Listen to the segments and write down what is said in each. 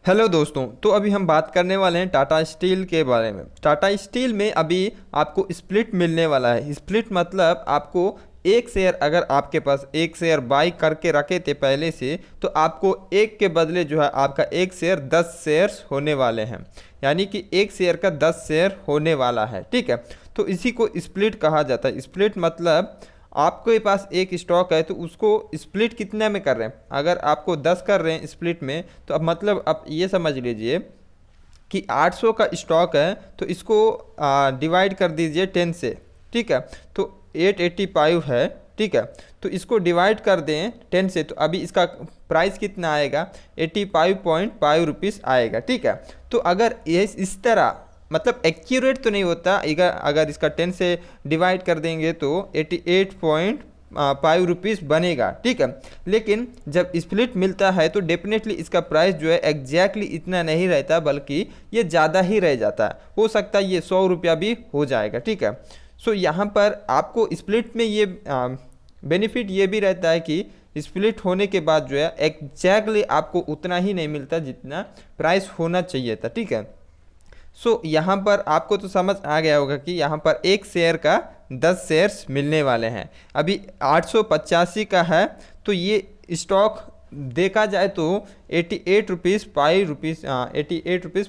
Hello दोस्तों, तो अभी हम बात करने वाले हैं टाटा स्टील के बारे में। टाटा स्टील में अभी आपको स्प्लिट मिलने वाला है। स्प्लिट मतलब आपको एक शेयर, अगर आपके पास एक शेयर बाई करके रखे थे पहले से, तो आपको एक के बदले जो है आपका एक शेयर 10 शेयर्स होने वाले हैं। यानी कि एक शेयर का 10 शेयर होने वाला है। ठीक है, तो इसी को स्प्लिट कहा जाता है। स्प्लिट मतलब आपके पास एक स्टॉक है तो उसको स्प्लिट कितने में कर रहे हैं। अगर आपको 10 कर रहे हैं स्प्लिट में, तो अब मतलब आप ये समझ लीजिए कि 800 का स्टॉक है तो इसको डिवाइड कर दीजिए 10 से। ठीक है, तो 885 है। ठीक है, तो इसको डिवाइड कर दें 10 से, तो अभी इसका प्राइस कितना आएगा, 85.5 रुपीज़ आएगा। ठीक है, तो अगर ये इस तरह, मतलब एक्यूरेट तो नहीं होता, अगर इसका 10 से डिवाइड कर देंगे तो 88.5 रुपीज़ बनेगा। ठीक है, लेकिन जब स्प्लिट मिलता है तो डेफिनेटली इसका प्राइस जो है एग्जैक्टली इतना नहीं रहता, बल्कि ये ज़्यादा ही रह जाता है। हो सकता है ये 100 रुपया भी हो जाएगा। ठीक है, सो यहाँ पर आपको स्प्लिट में ये बेनिफिट ये भी रहता है कि स्प्लिट होने के बाद जो है एग्जैक्टली आपको उतना ही नहीं मिलता जितना प्राइस होना चाहिए था। ठीक है, यहाँ पर आपको तो समझ आ गया होगा कि यहाँ पर एक शेयर का 10 शेयर्स मिलने वाले हैं। अभी 885 का है, तो ये स्टॉक देखा जाए तो 88 रुपीज़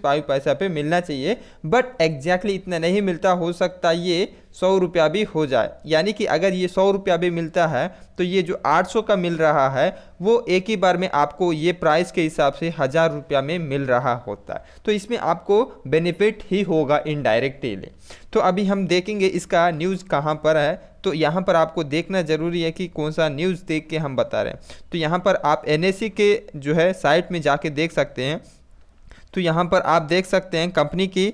5 पे मिलना चाहिए, बट एग्जैक्टली इतना नहीं मिलता। हो सकता ये 100 रुपया भी हो जाए। यानी कि अगर ये 100 रुपया भी मिलता है तो ये जो 800 का मिल रहा है वो एक ही बार में आपको ये प्राइस के हिसाब से 1000 रुपया में मिल रहा होता है। तो इसमें आपको बेनिफिट ही होगा इनडायरेक्टली। तो अभी हम देखेंगे इसका न्यूज़ कहाँ पर है। तो यहाँ पर आपको देखना ज़रूरी है कि कौन सा न्यूज़ देख के हम बता रहे हैं। तो यहाँ पर आप NSE के जो है साइट में जाके देख सकते हैं। तो यहाँ पर आप देख सकते हैं कंपनी की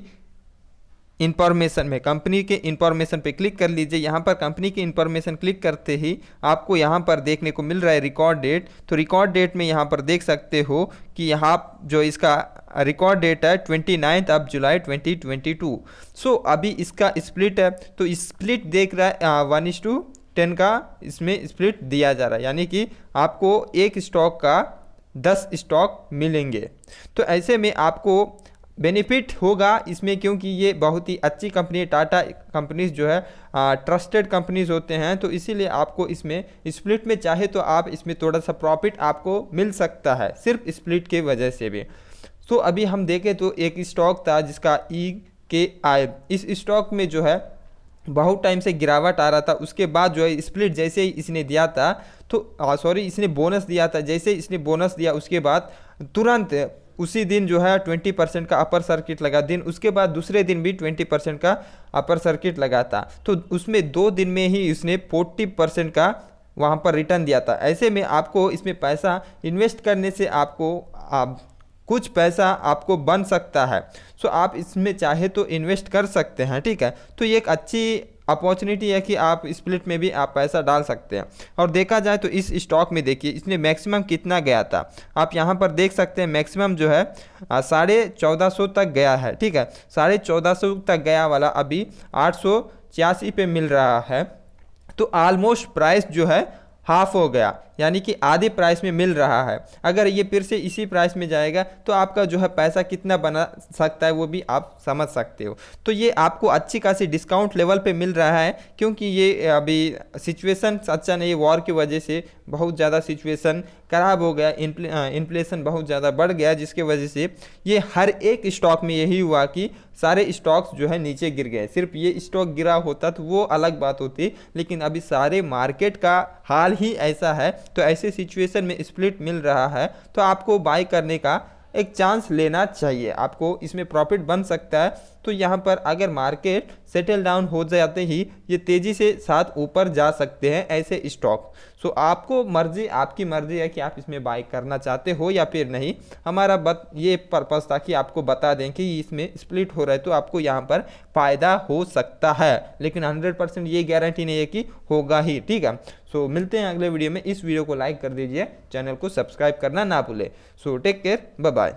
इंफॉर्मेशन में, कंपनी के इंफॉर्मेशन पे क्लिक कर लीजिए। यहाँ पर कंपनी की इंफॉर्मेशन क्लिक करते ही आपको यहाँ पर देखने को मिल रहा है रिकॉर्ड डेट। तो रिकॉर्ड डेट में यहाँ पर देख सकते हो कि यहाँ जो इसका रिकॉर्ड डेट है 29 जुलाई 2022। सो अभी इसका स्प्लिट है, तो स्प्लिट देख रहा है 1:10 का इसमें स्प्लिट दिया जा रहा है। यानी कि आपको एक स्टॉक का 10 स्टॉक मिलेंगे। तो ऐसे में आपको बेनिफिट होगा इसमें, क्योंकि ये बहुत ही अच्छी कंपनी है। टाटा कंपनीज जो है ट्रस्टेड कंपनीज होते हैं, तो इसीलिए आपको इसमें स्प्लिट में चाहे तो आप इसमें थोड़ा सा प्रॉफिट आपको मिल सकता है सिर्फ स्प्लिट के वजह से भी। तो अभी हम देखें तो एक स्टॉक था जिसका EKI, इस स्टॉक में जो है बहुत टाइम से गिरावट आ रहा था। उसके बाद जो है स्प्लिट जैसे ही इसने दिया था, तो इसने बोनस दिया था। जैसे इसने बोनस दिया उसके बाद तुरंत उसी दिन जो है 20% का अपर सर्किट लगा दिन, उसके बाद दूसरे दिन भी 20% का अपर सर्किट लगा था। तो उसमें 2 दिन में ही उसने 40% का वहाँ पर रिटर्न दिया था। ऐसे में आपको इसमें पैसा इन्वेस्ट करने से आपको कुछ पैसा आपको बन सकता है। सो आप इसमें चाहे तो इन्वेस्ट कर सकते हैं। ठीक है, तो ये एक अच्छी अपॉर्चुनिटी है कि आप स्प्लिट में भी आप पैसा डाल सकते हैं। और देखा जाए तो इस स्टॉक में देखिए इसने मैक्सिमम कितना गया था, आप यहाँ पर देख सकते हैं। मैक्सिमम जो है 1450 तक गया है। ठीक है, 1450 तक गया वाला अभी 886 पे मिल रहा है। तो ऑलमोस्ट प्राइस जो है हाफ हो गया, यानी कि आधे प्राइस में मिल रहा है। अगर ये फिर से इसी प्राइस में जाएगा तो आपका जो है पैसा कितना बना सकता है वो भी आप समझ सकते हो। तो ये आपको अच्छी खासी डिस्काउंट लेवल पे मिल रहा है, क्योंकि ये अभी सिचुएशन अच्छा नहीं, वॉर की वजह से बहुत ज़्यादा सिचुएशन ख़राब हो गया, इन्फ्लेशन बहुत ज़्यादा बढ़ गया, जिसके वजह से ये हर एक स्टॉक में यही हुआ कि सारे स्टॉक्स जो है नीचे गिर गए। सिर्फ ये स्टॉक गिरा होता तो वो अलग बात होती, लेकिन अभी सारे मार्केट का हाल ही ऐसा है। तो ऐसे सिचुएशन में स्प्लिट मिल रहा है तो आपको बाय करने का एक चांस लेना चाहिए, आपको इसमें प्रॉफिट बन सकता है। तो यहाँ पर अगर मार्केट सेटल डाउन हो जाते ही ये तेज़ी से साथ ऊपर जा सकते हैं ऐसे स्टॉक। सो आपको मर्जी, आपकी मर्जी है कि आप इसमें बाय करना चाहते हो या फिर नहीं। हमारा ये पर्पज़ था कि आपको बता दें कि इसमें स्प्लिट हो रहा है तो आपको यहाँ पर फ़ायदा हो सकता है, लेकिन 100% ये गारंटी नहीं है कि होगा ही। ठीक है, सो मिलते हैं अगले वीडियो में। इस वीडियो को लाइक कर दीजिए, चैनल को सब्सक्राइब करना ना भूले। So take care, bye bye.